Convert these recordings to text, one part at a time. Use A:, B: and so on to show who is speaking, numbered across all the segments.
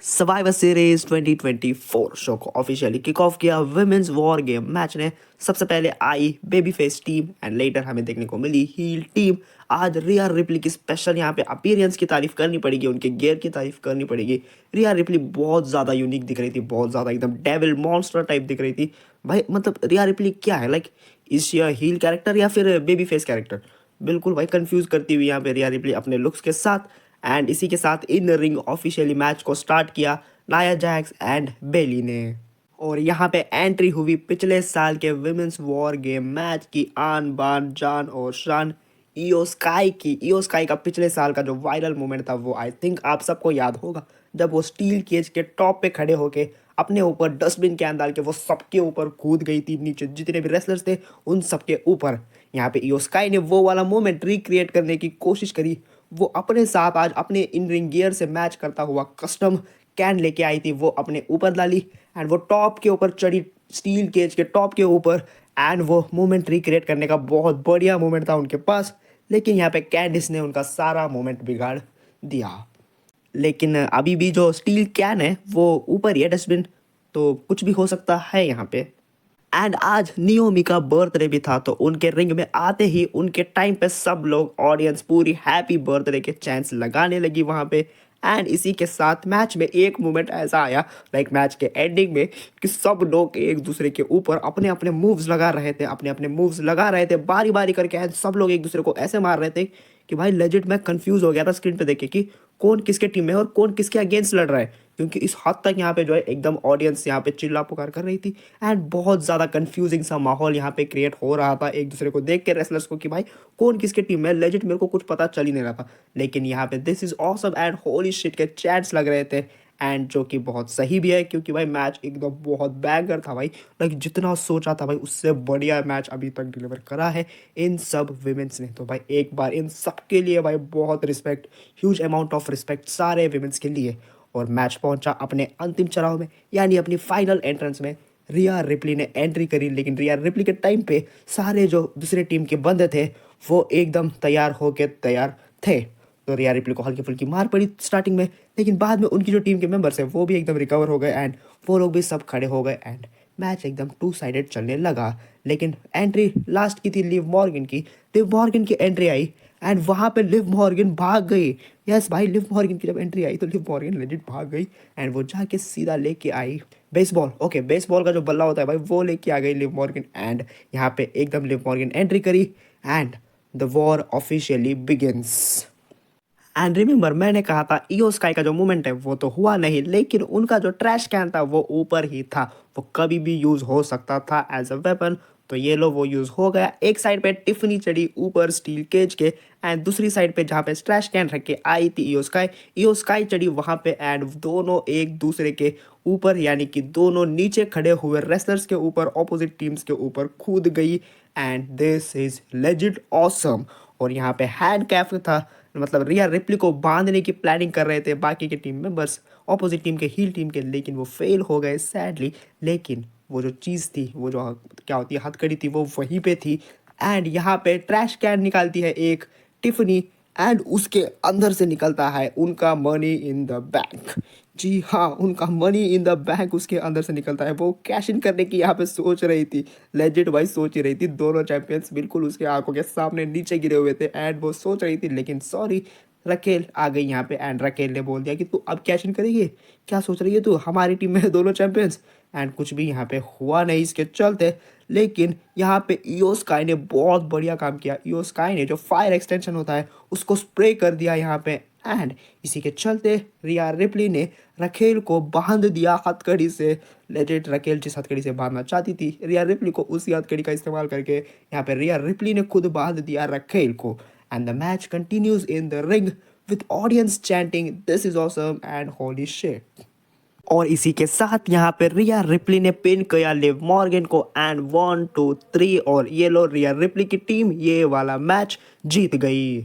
A: Survivor Series 2024 show को officially kick off किया women's war game match ने। सबसे पहले आई baby face team and later हमें देखने को मिली हील टीम। आज रिया रिप्ली की स्पेशल यहाँ पे अपीयरेंस की तारीफ करनी पड़ेगी, उनके गियर की तारीफ करनी पड़ेगी। रिया रिप्ली बहुत ज़्यादा यूनिक दिख रही थी, बहुत ज़्यादा एकदम डेविल मॉन्स्टर टाइप दिख रही थी भाई। मतलब रिया रिप्ली क्या है, लाइक इज हील कैरेक्टर या फिर बेबी फेस कैरेक्टर? बिल्कुल भाई कंफ्यूज करती हुई यहाँ पे रिया रिप्ली अपने लुक्स के साथ। एंड इसी के साथ इन रिंग ऑफिशियली मैच को स्टार्ट किया नाया जैक्स एंड बेली ने। और यहाँ पे एंट्री हुई पिछले साल के विमेंस वॉर गेम मैच की आन बान जान और शान ईओ स्काई की। ईओ स्काई का पिछले साल का जो वायरल मोमेंट था वो आई थिंक आप सबको याद होगा, जब वो स्टील केज के टॉप पे खड़े होके अपने ऊपर डस्टबिन कैन डाल के वो सबके ऊपर कूद गई थी, नीचे जितने भी रेसलर्स थे उन सबके ऊपर। यहाँ पे ईओ स्काई ने वो वाला मोमेंट रिक्रिएट करने की कोशिश करी। वो अपने साथ आज अपने इन रिंग गियर से मैच करता हुआ कस्टम कैन लेके आई थी, वो अपने ऊपर डाली एंड वो टॉप के ऊपर चढ़ी, स्टील केज के टॉप के ऊपर। एंड वो मोमेंट रिक्रिएट करने का बहुत बढ़िया मोमेंट था उनके पास, लेकिन यहाँ पे कैंडिस ने उनका सारा मोमेंट बिगाड़ दिया। लेकिन अभी भी जो स्टील कैन है वो ऊपर ही है डस्टबिन, तो कुछ भी हो सकता है यहाँ पे। एंड आज नियोमी का बर्थडे भी था, तो उनके रिंग में आते ही उनके टाइम पे सब लोग ऑडियंस पूरी हैप्पी बर्थडे के चैंस लगाने लगी वहाँ पे। एंड इसी के साथ मैच में एक मोमेंट ऐसा आया, लाइक मैच के एंडिंग में, कि सब लोग एक दूसरे के ऊपर अपने अपने मूव्स लगा रहे थे, अपने अपने मूव्स लगा रहे थे बारी बारी करके। एंड सब लोग एक दूसरे को ऐसे मार रहे थे कि भाई लेजिट मैं कंफ्यूज हो गया था स्क्रीन पे देख के कि कौन किसके टीम में है और कौन किसके अगेंस्ट लड़ रहा है, क्योंकि इस हद तक यहाँ पे जो है एकदम ऑडियंस यहाँ पे चिल्ला पुकार कर रही थी। एंड बहुत ज़्यादा कंफ्यूजिंग सा माहौल यहाँ पे क्रिएट हो रहा था एक दूसरे को देख के रेसलर्स को कि भाई कौन किसके टीम में। लेजिट मेरे को कुछ पता चल ही नहीं रहा था, लेकिन यहाँ पे this is awesome and holy shit के चैट्स लग रहे थे। एंड जो कि बहुत सही भी है, क्योंकि भाई मैच एकदम बहुत बैंगर था भाई। लाइक जितना सोचा था भाई उससे बढ़िया मैच अभी तक डिलीवर करा है इन सब विमेंस ने। तो भाई एक बार इन सब के लिए भाई बहुत respect, huge amount of respect सारे विमेंस के लिए। और मैच पहुंचा अपने अंतिम चढ़ाव में, यानी अपनी फाइनल एंट्रेंस में। रिया रिप्ली ने एंट्री करी, लेकिन रिया रिप्ली के टाइम पे सारे जो दूसरे टीम के बंदे थे वो एकदम तैयार होके तैयार थे। तो रिया रिप्ली को हल्की फुल्की मार पड़ी स्टार्टिंग में, लेकिन बाद में उनकी जो टीम के मेंबर्स हैं वो भी एकदम रिकवर हो गए एंड वो लोग भी सब खड़े हो गए एंड मैच एकदम टू साइडेड चलने लगा। लेकिन एंट्री लास्ट की थी लिव मॉर्गन की। लिव मॉर्गन की एंट्री आई एंड वहाँ पे लिव मॉर्गन भाग गई। यस भाई, लिव मॉर्गन की जब एंट्री आई तो लिव मॉर्गन लेजिट भाग गई एंड वो जाके सीधा लेके आई बेसबॉल। ओके, बेसबॉल का जो बल्ला होता है भाई वो लेके आ गई लिव मॉर्गन। एंड यहाँ पे एकदम लिव मॉर्गन एंट्री करी and the war officially begins. And remember, मैंने कहा था ईओ स्काई का जो मूवमेंट है वो तो हुआ नहीं, लेकिन उनका जो ट्रैश कैन था वो ऊपर ही था, वो कभी भी यूज हो सकता था एज अ वेपन। तो ये लो वो यूज हो गया। एक साइड पे टिफनी चढ़ी ऊपर स्टील केज के एंड दूसरी साइड पे जहाँ पे ट्रैश कैन रख के आई थी ईओ स्काई चढ़ी वहाँ पे एंड दोनों एक दूसरे के ऊपर, यानी कि दोनों नीचे खड़े हुए रेसलर्स के ऊपर, ऑपोजिट टीम्स के ऊपर कूद गई। And this is legit awesome. और यहाँ पे हैंड कैफ था, मतलब रिया रिप्ली को बांधने की प्लानिंग कर रहे थे बाकी के टीम मेंबर्स, ऑपोजिट टीम के हील टीम के, लेकिन वो फेल हो गए सैडली। लेकिन वो जो चीज़ थी, वो जो क्या होती है हथकड़ी थी, वो वहीं पे थी। एंड यहाँ पे ट्रैश कैन निकालती है एक टिफनी एंड उसके अंदर से निकलता है उनका मनी इन द बैंक। जी हाँ, उनका मनी इन द बैंक उसके अंदर से निकलता है। वो कैश इन करने की यहाँ पे सोच रही थी, लेजिट भाई सोच ही रही थी। दोनों चैंपियंस बिल्कुल उसके आंखों के सामने नीचे गिरे हुए थे एंड वो सोच रही थी, लेकिन सॉरी, रकेल आ गई यहाँ पे एंड रकेल ने बोल दिया कि तू अब कैश इन करेगी, क्या सोच रही है तू, हमारी टीम में है दोनों चैंपियंस। एंड कुछ भी यहाँ पे हुआ नहीं इसके चलते। लेकिन यहाँ पे ईओ स्काई ने बहुत बढ़िया काम किया। ईओ स्काई ने जो फायर एक्सटेंशन होता है उसको स्प्रे कर दिया यहाँ पे एंड इसी के चलते रिया रिप्ली ने रकेल को बांध दिया हथकड़ी से। लेजिट रकेल जिस हथकड़ी से बांधना चाहती थी रिया रिप्ली को, उसी हथकड़ी का इस्तेमाल करके यहाँ पे रिया रिप्ली ने खुद बांध दिया रकेल को। And the match continues in the ring with audience chanting this is awesome and holy shit. और इसी के साथ यहाँ पे रिया रिप्ली ने पिन किया लिव मॉर्गन को एंड 1 2 3 और ये लो रिया रिप्ली की टीम ये वाला मैच जीत गई।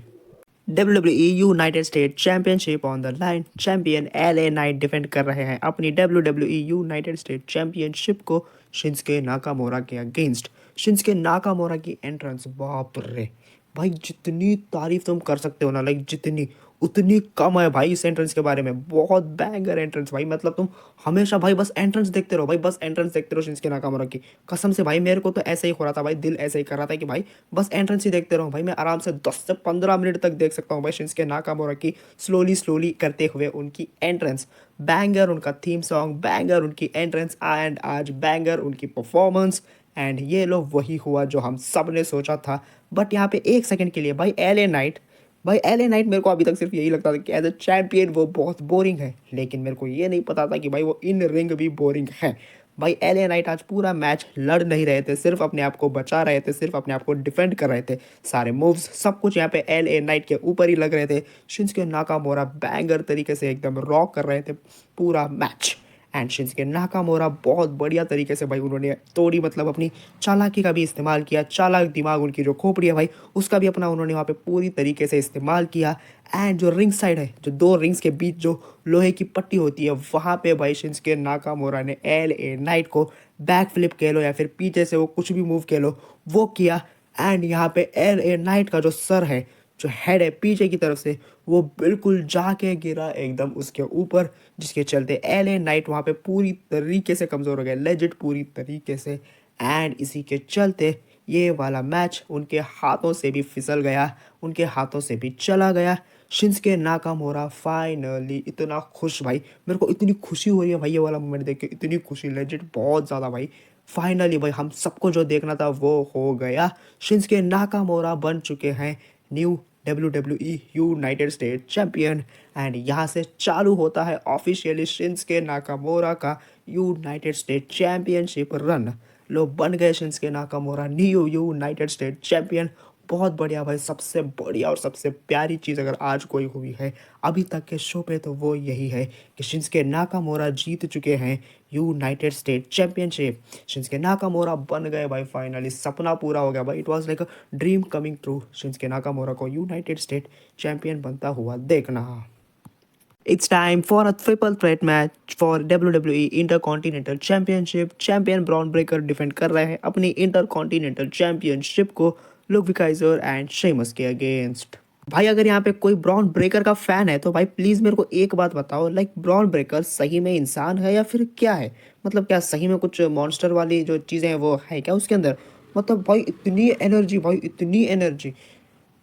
A: WWE United state championship on the line, champion LA night defend कर रहे हैं अपनी WWE यूनाइटेड स्टेट चैंपियनशिप को शिंस्के नाकामोरा के अगेंस्ट। शिंस्के नाकामोरा की एंट्रेंस, बाप रे भाई, जितनी तारीफ तुम कर सकते हो ना, लाइक जितनी, उतनी कम है भाई इस एंट्रेंस के बारे में। बहुत बैंगर एंट्रेंस भाई, मतलब तुम हमेशा भाई बस एंट्रेंस देखते रहो भाई, बस एंट्रेंस देखते रहो शिंस्के नाकामुरा की। कसम से भाई मेरे को तो ऐसा ही हो रहा था भाई, दिल ऐसा ही कर रहा था कि भाई बस एंट्रेंस ही देखते रहो भाई। मैं आराम से 10 से 15 मिनट तक देख सकता हूँ भाई शिंस्के नाकामुरा की स्लोली स्लोली करते हुए उनकी एंट्रेंस। बैंगर उनका थीम सॉन्ग, बैंगर उनकी एंट्रेंस, एंड आज बैंगर उनकी परफॉर्मेंस। एंड ये लो वही हुआ जो हम सब ने सोचा था। बट यहाँ पे एक सेकंड के लिए भाई एलए नाइट, भाई एलए नाइट मेरे को अभी तक सिर्फ यही लगता था कि एज अ चैंपियन वो बहुत बोरिंग है, लेकिन मेरे को ये नहीं पता था कि भाई वो इन रिंग भी बोरिंग है। भाई एलए नाइट आज पूरा मैच लड़ नहीं रहे थे, सिर्फ अपने आप को बचा रहे थे, सिर्फ अपने आप को डिफेंड कर रहे थे। सारे मूव्स सब कुछ यहाँ पे एलए नाइट के ऊपर ही लग रहे थे। शिंस्के नाकामोरा बैंगर तरीके से एकदम रॉक कर रहे थे पूरा मैच। एंड शिंस्के नाकामोरा बहुत बढ़िया तरीके से भाई उन्होंने तोड़ी, मतलब अपनी चालाकी का भी इस्तेमाल किया। चालाक दिमाग उनकी जो खोपड़ी है भाई, उसका भी अपना उन्होंने वहाँ पे पूरी तरीके से इस्तेमाल किया। एंड जो रिंग साइड है, जो दो रिंग्स के बीच जो लोहे की पट्टी होती है, वहाँ पे भाई शिंस्के नाकामोरा ने एलए नाइट को बैक फ्लिप कह लो या फिर पीछे से वो कुछ भी मूव कह लो वो किया। एंड यहाँ पे एलए नाइट का जो सर है, जो हेड है पीछे की तरफ से, वो बिल्कुल जाके गिरा एकदम उसके ऊपर, जिसके चलते एलए नाइट वहाँ पे पूरी तरीके से कमज़ोर हो गए, लेजिट पूरी तरीके से। एंड इसी के चलते ये वाला मैच उनके हाथों से भी फिसल गया, उनके हाथों से भी चला गया। शिंस्के नाकामोरा फाइनली इतना खुश भाई, मेरे को इतनी खुशी हो रही है भाई ये वाला मोमेंट देख के, इतनी खुशी लेजिट बहुत ज़्यादा भाई। फाइनली भाई हम सबको जो देखना था वो हो गया। शिंस्के नाकामोरा बन चुके हैं new WWE United state champion. And यहाँ से चालू होता है ऑफिशियली शिंस्के नाकामोरा का यूनाइटेड स्टेट चैंपियनशिप रन। लोग बन गए Shinsuke Nakamura new United state champion. बहुत बढ़िया भाई, सबसे बढ़िया और सबसे प्यारी चीज़ अगर आज कोई हुई है अभी तक के शो पे तो वो यही है कि शिंस्के नाकामोरा जीत चुके हैं United state championship. Shinsuke Nakamura बन गए भाई, फाइनली सपना पूरा हो गया भाई। It was like a dream coming true, Shinsuke Nakamura को यूनाइटेड स्टेट चैंपियन बनता हुआ देखना। It's time for a triple threat match for WWE Intercontinental Championship। Champion Bron Breakker defend कर रहे हैं अपनी इंटरकॉन्टिनेंटल चैंपियनशिप को लुक विकाइजर एंड शेमस के अगेंस्ट। भाई अगर यहाँ पे कोई ब्रॉन ब्रेकर का फैन है तो भाई प्लीज़ मेरे को एक बात बताओ, लाइक ब्रॉन ब्रेकर सही में इंसान है या फिर क्या है? मतलब क्या सही में कुछ मॉन्स्टर वाली जो चीज़ें हैं वो है क्या उसके अंदर? मतलब भाई इतनी एनर्जी, भाई इतनी एनर्जी,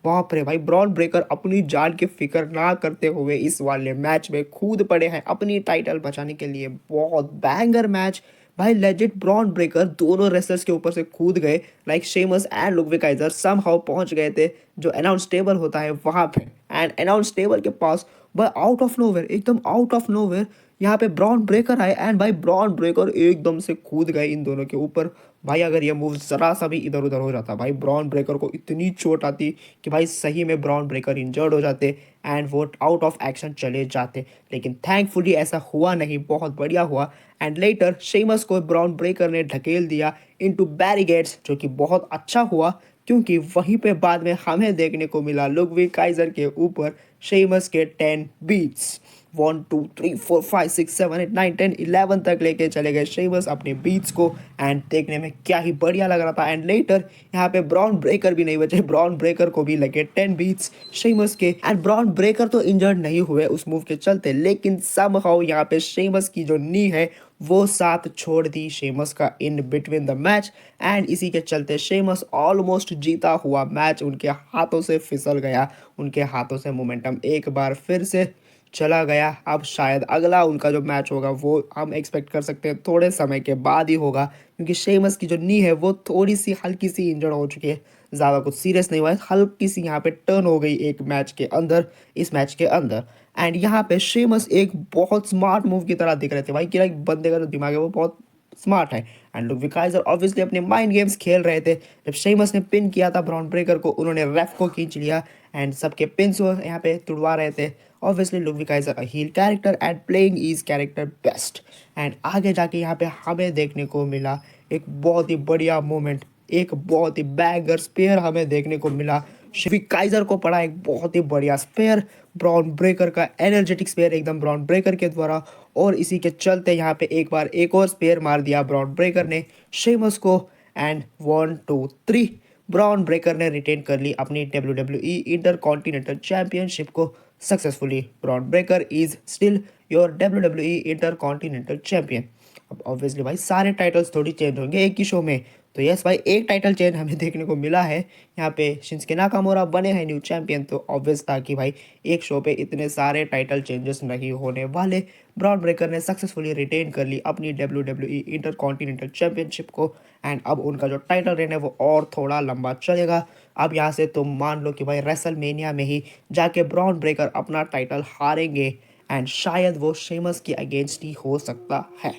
A: बाप रे भाई। ब्रॉन ब्रेकर अपनी जान की फिक्र ना करते हुए इस वाले मैच में कूद पड़े हैं अपनी टाइटल बचाने के लिए। बहुत बैंगर मैच भाई, लेजिट ब्रॉन ब्रेकर दोनों रेसलर्स के ऊपर से कूद गए, like Sheamus and Ludwig Kaiser somehow पहुंच गए थे जो अनाउंस टेबल होता है वहां पे। एंड अनाउंस टेबल के पास भाई आउट ऑफ नोवेयर, एकदम आउट ऑफ नोवेयर यहाँ पे ब्रॉन ब्रेकर आए। एंड भाई ब्रॉन ब्रेकर एकदम से कूद गए इन दोनों के ऊपर। भाई अगर ये मूव जरा सा भी इधर उधर हो जाता भाई, ब्रॉन ब्रेकर को इतनी चोट आती कि भाई सही में ब्रॉन ब्रेकर इंजर्ड हो जाते एंड वो आउट ऑफ एक्शन चले जाते। लेकिन थैंकफुली ऐसा हुआ नहीं, बहुत बढ़िया हुआ। एंड लेटर शेमस को ब्रॉन ब्रेकर ने ढकेल दिया इनटू बैरिगेट्स, जो कि बहुत अच्छा हुआ क्योंकि वहीं पे बाद में हमें देखने को मिला लुडविग काइजर के ऊपर शेमस के 10 बीट्स। 1 2 3 4 5 6 7 8 9 10 11 तक लेके चले गए शेमस अपने बीट्स को। एंड देखने में क्या ही बढ़िया लग रहा था। एंड लेटर यहाँ पे ब्रॉन ब्रेकर भी नहीं बचे, ब्रॉन ब्रेकर को भी लगे 10 बीट्स शेमस के। एंड ब्रॉन ब्रेकर तो इंजर्ड नहीं हुए उस मूव के चलते, लेकिन समहाउ यहाँ पे शेमस की जो नी है वो साथ छोड़ दी शेमस का in between the match. And इसी के चलते शेमस ऑलमोस्ट जीता हुआ मैच उनके हाथों से फिसल गया, उनके हाथों से मोमेंटम एक बार फिर से चला गया। अब शायद अगला उनका जो मैच होगा वो हम एक्सपेक्ट कर सकते हैं थोड़े समय के बाद ही होगा, क्योंकि शेमस की जो नी है वो थोड़ी सी हल्की सी इंजर्ड हो चुकी है, ज़्यादा कुछ सीरियस नहीं हुआ है, हल्की सी यहाँ पे टर्न हो गई एक मैच के अंदर, इस मैच के अंदर। एंड यहाँ पे शेमस एक बहुत स्मार्ट मूव की तरह दिख रहे थे भाई, कि लाइक बंदे का जो दिमाग है वो बहुत स्मार्ट है। एंड लुक विकाइजर ऑब्वियसली अपने माइंड गेम्स खेल रहे थे। जब शेमस ने पिन किया था ब्रॉन ब्रेकर को, उन्होंने रेफ को खींच लिया एंड सबके पिन्स वो यहाँ पे तुड़वा रहे थे। Obviously Ludwig Kaiser a heel character and playing his character best. And आगे जाके यहाँ पे हमें देखने को मिला एक बहुत ही बढ़िया मोमेंट, एक बहुत ही बैगर स्पेयर हमें देखने को मिला। शिविक काइजर को पड़ा एक बहुत ही बढ़िया स्पेयर, ब्रॉन ब्रेकर का एनर्जेटिक स्पेयर एकदम ब्रॉन ब्रेकर के द्वारा। और इसी के चलते यहाँ पे एक बार एक और स्पेयर मार दिया ब्रॉन ब्रेकर ने शेमस को। एंड 1 2 3 ब्रॉन ब्रेकर ने रिटेन कर ली अपनी WWE इंटरकॉन्टिनेंटल चैंपियनशिप को। Successfully. Bron Breakker is still your WWE intercontinental champion. अब ऑब्वियसली भाई सारे टाइटल्स थोड़ी चेंज होंगे एक ही शो में, तो यस भाई एक टाइटल चेंज हमें देखने को मिला है। यहाँ पे शिंस्के नाकामोरा बने हैं न्यू चैंपियन, तो ऑब्वियस था कि भाई एक शो पे इतने सारे टाइटल चेंजेस नहीं होने वाले। ब्रॉन ब्रेकर ने सक्सेसफुली रिटेन कर ली अपनी WWE इंटरकॉन्टिनेंटल चैंपियनशिप को, एंड अब उनका जो टाइटल रेन है वो और थोड़ा लंबा चलेगा। अब यहाँ से तुम मान लो कि भाई रेसलमेनिया में ही जाके ब्रॉन ब्रेकर अपना टाइटल हारेंगे, एंड शायद वो शेमस के अगेंस्ट ही हो सकता है।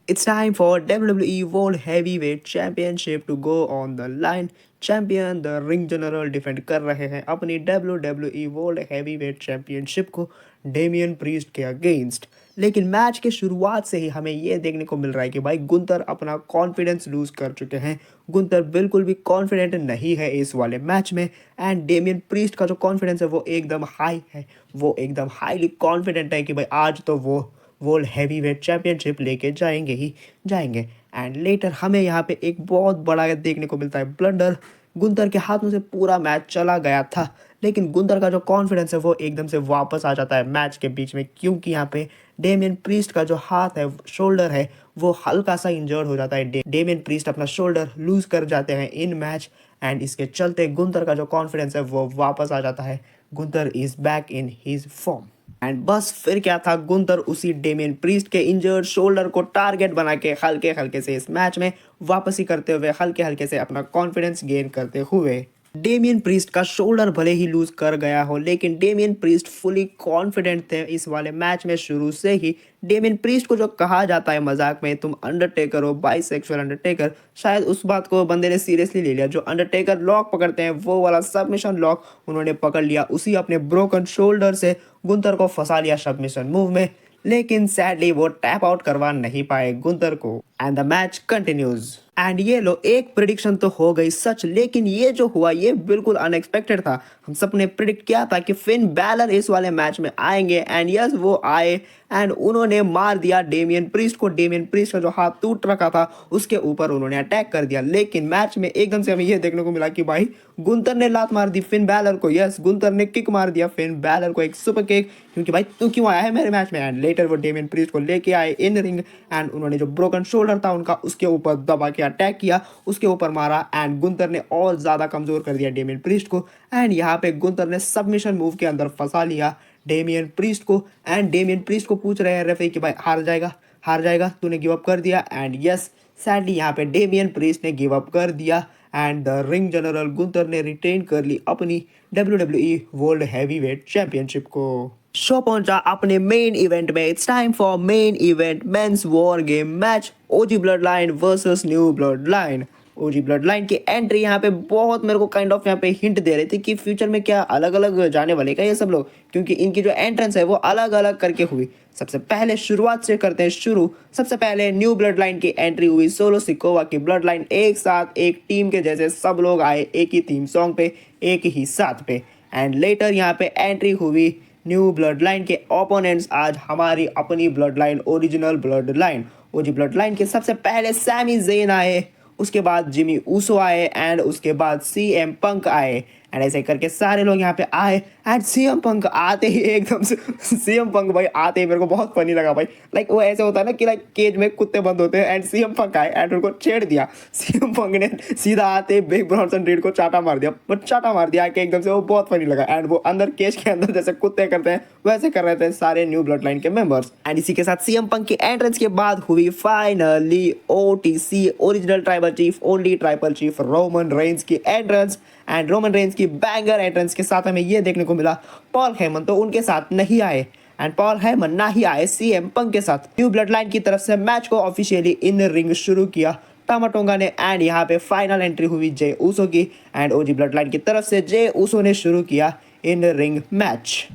A: It's time for WWE World Heavyweight Championship to go on the line. Champion the ring general defend कर रहे हैं अपनी WWE वर्ल्ड हैवीवेट चैंपियनशिप को डेमियन प्रीस्ट के अगेंस्ट। लेकिन मैच के शुरुआत से ही हमें ये देखने को मिल रहा है कि भाई गुंतर अपना कॉन्फिडेंस लूज कर चुके हैं। गुंतर बिल्कुल भी कॉन्फिडेंट नहीं है इस वाले मैच में, एंड डेमियन प्रीस्ट का जो कॉन्फिडेंस है वो एकदम हाई है, वो एकदम हाईली कॉन्फिडेंट है कि भाई आज तो वो वर्ल्ड हैवीवेट चैंपियनशिप लेके जाएंगे ही जाएंगे। एंड लेटर हमें यहाँ पे एक बहुत बड़ा देखने को मिलता है ब्लंडर। गुंतर के हाथों से पूरा मैच चला गया था, लेकिन गुंतर का जो कॉन्फिडेंस है वो एकदम से वापस आ जाता है मैच के बीच में, क्योंकि यहाँ पे डेमियन प्रीस्ट का जो हाथ है, शोल्डर है, वो हल्का सा इंजर्ड हो जाता है। डेमियन प्रीस्ट अपना शोल्डर लूज कर जाते हैं इन मैच, एंड इसके चलते गुंतर का जो कॉन्फिडेंस है वो वापस आ जाता है। Gunther is back in his form, and बस फिर क्या था, गुंतर उसी डेमियन प्रीस्ट के इंजर्ड शोल्डर को टारगेट बना के हल्के हल्के से इस मैच में वापसी करते हुए, हल्के हल्के से अपना कॉन्फिडेंस गेन करते हुए। डेमियन प्रीस्ट का शोल्डर भले ही लूज कर गया हो, लेकिन डेमियन प्रीस्ट फुली कॉन्फिडेंट थे इस वाले मैच में शुरू से ही। डेमियन प्रीस्ट को जो कहा जाता है मजाक में तुम अंडरटेकर हो, बाइसेक्सुअल अंडरटेकर, शायद उस बात को बंदे ने सीरियसली ले लिया। जो अंडरटेकर लॉक पकड़ते हैं वो वाला सबमिशन लॉक उन्होंने पकड़ लिया, उसी अपने ब्रोकन शोल्डर से गुंतर को फंसा लिया सबमिशन मूव में, लेकिन सैडली वो टैप आउट करवा नहीं पाए गुंतर को, and the match continues. And ये लो एक प्रिडिक्शन तो हो गई सच, लेकिन ये जो हुआ ये बिल्कुल अनएक्सपेक्टेड था। हम सब ने प्रिडिक्ट किया था कि फिन बैलर इस वाले मैच में आएंगे, एंड यस वो आए, एंड उन्होंने मार दिया डेमियन प्रीस्ट को। डेमियन प्रीस्ट का जो हाथ टूट रखा था उसके ऊपर उन्होंने अटैक कर दिया, लेकिन मैच में एकदम से हमें ये देखने को मिला कि भाई गुंतर ने लात मार दी फिन बैलर को। यस गुंतर ने किक मार दिया फिन बैलर को, एक सुपर किक, क्योंकि भाई तू क्यों आया है मेरे मैच में। एंड लेटर वो डेमियन प्रीस्ट को लेके आए इन रिंग, एंड उन्होंने जो ब्रोकन शोल्डर था उनका उसके ऊपर दबा के अटैक किया, उसके ऊपर मारा, एंड गुंतर ने और ज्यादा कमजोर कर दिया डेमियन प्रीस्ट को। एंड यहाँ पे गुंतर ने सबमिशन मूव के अंदर फंसा लिया डेमियन प्रीस्ट को, एंड डेमियन प्रीस्ट को पूछ रहे हैं रेफरी कि भाई हार जाएगा तूने गिव अप कर दिया। एंड यस सैडली यहाँ पे डेमियन प्रीस्ट ने गिव अप कर दिया, and the ring general Gunther ने रिटेन कर ली अपनी WWE वर्ल्ड हैवीवेट चैंपियनशिप को। शो पहुंचा अपने मेन इवेंट में। It's time for main event men's war game match, OG blood line versus new blood line. OG blood line की entry यहाँ पे बहुत मेरे को काइंड ऑफ यहाँ पे हिंट दे रही थी कि फ्यूचर में क्या अलग अलग जाने वाले का ये सब लोग, क्योंकि इनकी जो एंट्रेंस है वो अलग अलग करके हुई। सबसे पहले शुरुआत से करते हैं शुरू। सबसे पहले न्यू ब्लड लाइन की एंट्री हुई, सोलो सिकोवा की ब्लड लाइन एक साथ एक टीम के जैसे सब लोग आए एक ही थीम सॉन्ग पे, एक ही साथ पे। एंड लेटर यहाँ पे एंट्री हुई न्यू ब्लड लाइन के ओपोनेंट्स, आज हमारी अपनी bloodline original blood line. OG blood line के सबसे पहले सैमी जेन आए, उसके बाद जिमी ऊसो आए, एंड उसके बाद सीएम पंक आए, एंड ऐसे करके सारे लोग यहाँ पे आए। एंड सीएम पंक आते ही एकदम से सीएम पंक भाई आते ही मेरे को बहुत फनी लगा भाई। लाइक वो ऐसे होता है ना कि लाइक केज में कुत्ते बंद होते हैं, एंड सीएम पंक आए एंड उनको छेड़ दिया। सीएम पंक ने सीधा आते बिग ब्रॉन्सन रीड को चाटा मार दिया, बट चाटा मार दिया कि एकदम से वो बहुत फनी लगा। एंड वो अंदर केज के अंदर जैसे कुत्ते करते हैं वैसे कर रहे थे सारे न्यू ब्लड लाइन के मेंबर्स। एंड इसी के साथ सीएम पंक की एंट्रेंस के बाद हुई finally OTC original tribal chief, only tribal chief Roman Reigns की एंट्रेंस। एंड रोमन रेंज की बैंगर एंट्रेंस के साथ हमें यह देखने को मिला पॉल हेमन तो उनके साथ नहीं आए, एंड पॉल हेमन ना ही आए सीएम पंक के साथ। न्यू ब्लड लाइन की तरफ से मैच को ऑफिशियली इन रिंग शुरू किया टामा टोंगा ने, एंड यहाँ पे फाइनल एंट्री हुई जे ऊसो की, एंड ओजी ब्लड लाइन की तरफ से जे ऊसो ने शुरू किया इन रिंग मैच।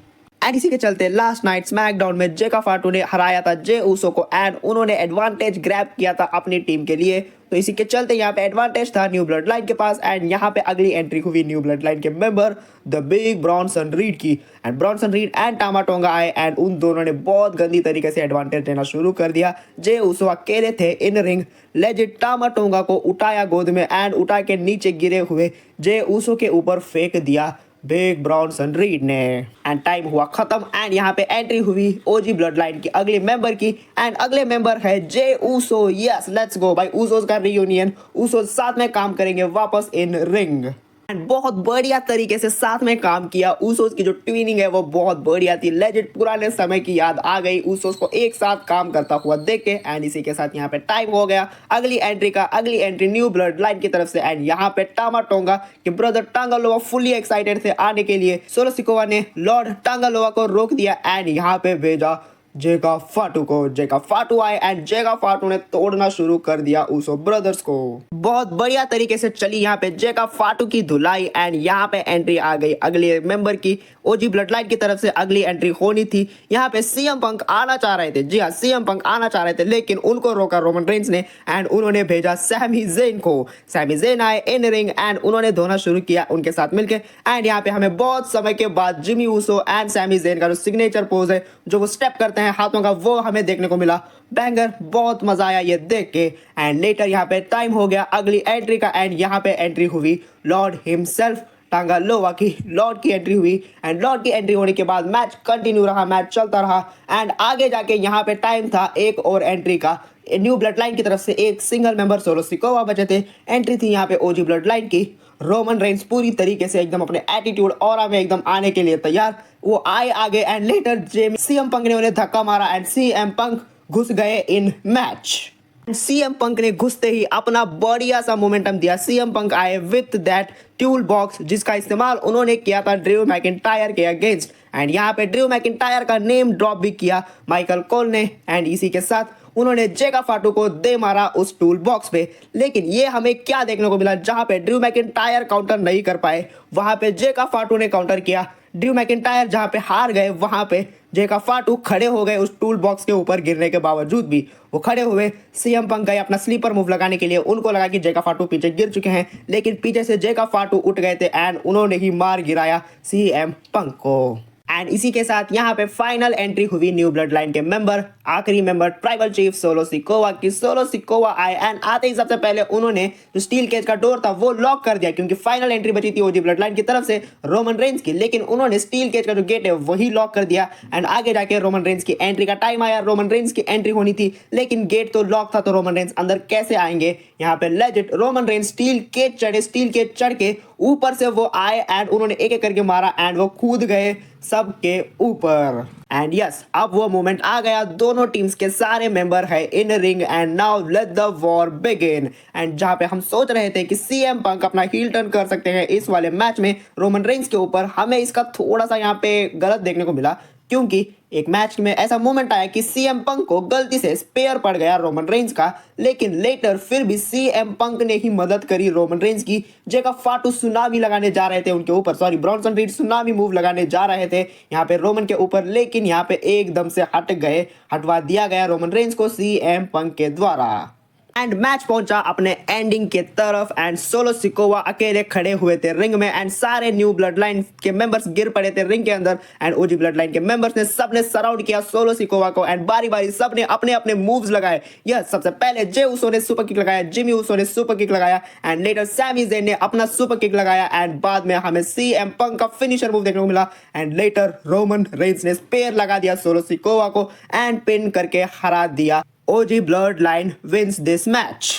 A: एंड इसी के चलते लास्ट नाइट स्मैकडाउन में जेका फाटू ने हराया था जे ऊसो को, एंड उन्होंने एडवांटेज ग्रैब किया था अपनी टीम के लिए। तो इसी के चलते यहाँ पे एडवांटेज था न्यू ब्लड लाइन के पास। एंड यहाँ पे अगली एंट्री हुई न्यू ब्लड लाइन के member the big Bronson read की, and Bronson read and टामा tonga आए, एंड उन दोनों ने बहुत गंदी तरीके से एडवांटेज लेना शुरू कर दिया। जे ऊसो अकेले थे इन रिंग, लेजिट टामा टोंगा को उठाया गोद में, एंड उठा के नीचे गिरे हुए जे ऊसो के ऊपर फेंक दिया। बिग ब्रॉनसन रीड ने। एंड टाइम हुआ खत्म एंड यहाँ पे एंट्री हुई ओजी ब्लड लाइन की अगले मेंबर की एंड अगले मेंबर है Jey Uso. Yes let's go भाई, ऊसोस का रियूनियन, ऊसोस साथ में काम करेंगे वापस इन रिंग एंड बहुत बढ़िया तरीके से साथ में काम किया। ऊसोस की जो ट्विनिंग है वो बहुत बढ़िया थी, लेजेंड पुराने समय की याद आ गई ऊसोस को एक साथ काम करता हुआ देख के। एंड इसी के साथ यहाँ पे टाइम हो गया अगली एंट्री का, अगली एंट्री न्यू ब्लड लाइन की तरफ से एंड यहाँ पे टामा टोंगा के ब्रदर टांगालोवा फुली एक्साइटेड थे आने के लिए। सोलो सिकोवा ने लॉर्ड टांगालोवा को रोक दिया एंड यहाँ पे भेजा जेगा फाटू को। जेगा फाटू आए एंड जेगा फाटू ने तोड़ना शुरू कर दिया ऊसो ब्रदर्स को। बहुत बढ़िया तरीके से चली यहाँ पे जेगा फाटू की धुलाई एंड यहाँ पे एंट्री आ गई अगले मेंबर की। ओजी ब्लड लाइन की तरफ से अगली एंट्री होनी थी। यहाँ पे सीएम पंक आना चाह रहे थे, जी हाँ सीएम पंक आना चाह रहे थे, लेकिन उनको रोका रोमन रेंस ने एंड उन्होंने भेजा सैमी ज़ेन को। सैमी ज़ेन आए इन रिंग एंड उन्होंने धोना शुरू किया उनके साथ मिलकर। एंड यहाँ पे हमें बहुत समय के बाद Jimmy Uso and Sami Zayn का जो सिग्नेचर पोज है, जो वो स्टेप करते हैं हाथों का, वो हमें देखने को मिला। बैंगर, बहुत मजा आया ये देख के। एंड लेटर यहाँ पे टाइम हो गया अगली एंट्री का एंड यहाँ पे एंट्री हुई लॉर्ड हिमसेल्फ टांगालोवा की। लॉर्ड की एंट्री हुई एंड लॉर्ड की एंट्री होने के बाद मैच कंटिन्यू रहा, मैच चलता रहा एंड आगे जाके यहाँ पे टाइम था एक और एंट्री का। न्यू ब्लड लाइन की तरफ से एक सिंगल मेंबर सोलो सिकोवा बचे थे। एंट्री थी यहाँ पे ओजी ब्लड लाइन की। रोमन रेंस पूरी तरीके से एकदम अपने एटीट्यूड और में एकदम आने के लिए तैयार, वो आए आगे एंड लेटर सीएम पंक ने उन्हें धक्का मारा एंड सीएम पंक घुस गए इन मैच। सीएम पंक ने घुसते ही अपना बढ़िया सा मोमेंटम दिया। सीएम पंक आए विथ दैट ट्यूल बॉक्स जिसका इस्तेमाल उन्होंने किया था ड्रू मैकिंटायर के अगेंस्ट एंड यहाँ पे ड्रू मैकिंटायर का नेम ड्रॉप भी किया माइकल कोल ने एंड इसी के साथ उन्होंने जेगा फाटू को दे मारा उस टूल बॉक्स पे। लेकिन ये हमें क्या देखने को मिला, जहां पे ड्रू मैकिंटायर काउंटर नहीं कर पाए वहां पे जेगा फाटू ने काउंटर किया। ड्रू मैकिंटायर जहां पे हार गए वहां पे जेगा फाटू खड़े हो गए उस टूल बॉक्स के ऊपर गिरने के बावजूद भी वो खड़े हुए। सीएम पंक गए अपना स्लीपर मूव लगाने के लिए, उनको लगा कि जेगा फाटू पीछे गिर चुके हैं, लेकिन पीछे से जेगा फाटू उठ गए थे एंड उन्होंने ही मार गिराया सीएम पंक को। एंड इसी के साथ यहाँ पे फाइनल एंट्री हुई न्यू ब्लड लाइन के मेंबर, आखिरी member tribal chief solo Sikoa की। सोलो सिकोवा आए एंड आते ही सबसे पहले उन्होंने जो स्टील केज का डोर था वो लॉक कर दिया, क्योंकि फाइनल एंट्री बची थी ओजी ब्लड लाइन की तरफ से रोमन रेंस की, लेकिन उन्होंने स्टील केज का जो गेट है वही लॉक कर दिया एंड आगे जाके रोमन रेंस की एंट्री का टाइम आया। रोमन रेंस की एंट्री होनी थी लेकिन गेट तो लॉक था, तो रोमन रेंस अंदर कैसे आएंगे। यहाँ पे legit Roman Reigns steel cage चढ़े, स्टील केज चढ़ के ऊपर से वो आए एंड उन्होंने एक एक करके मारा एंड वो कूद गए सबके ऊपर। एंड यस अब वो मोमेंट आ गया, दोनों टीम्स के सारे मेंबर है in ring and now let the war begin. And जहां पे हम सोच रहे थे कि सीएम पंक अपना हील टर्न कर सकते हैं इस वाले मैच में रोमन रेंस के ऊपर, हमें इसका थोड़ा सा यहाँ पे गलत देखने को मिला, क्योंकि एक मैच में ऐसा मोमेंट आया कि सीएम पंक को गलती से स्पेयर पड़ गया रोमन रेंस का, लेकिन लेटर फिर भी सीएम पंक ने ही मदद करी रोमन रेंस की। जेगा फाटू सुनामी लगाने जा रहे थे उनके ऊपर, sorry Bronson read tsunami move लगाने जा रहे थे यहाँ पे रोमन के ऊपर, लेकिन यहाँ पे एकदम से हटवा दिया गया रोमन रेंस को सीएम पंक के द्वारा। एंड मैच पहुंचा अपने एंडिंग के तरफ एंड सोलो सिकोवा अकेले खड़े हुए थे रिंग में एंड सारे न्यू ब्लड लाइन के मेंबर्स गिर पड़े थे रिंग के अंदर एंड ओजी ब्लड लाइन के मेंबर्स ने सबने सराउंड किया सोलो सिकोवा को एंड बारी बारी सबने अपने अपने मूव्स लगाए। यस सबसे पहले जे ऊसो ने सुपर किक लगाया, जिमी ऊसो ने सुपर किक लगाया एंड लेटर सैमी ज़ेन ने अपना सुपर किक लगाया एंड बाद में हमें सीएम पंक का फिनिशर मूव देखने को मिला एंड लेटर रोमन रेंस ने स्पेयर लगा दिया सोलो सिकोवा को एंड पिन करके हरा दिया। OG Bloodline wins this match.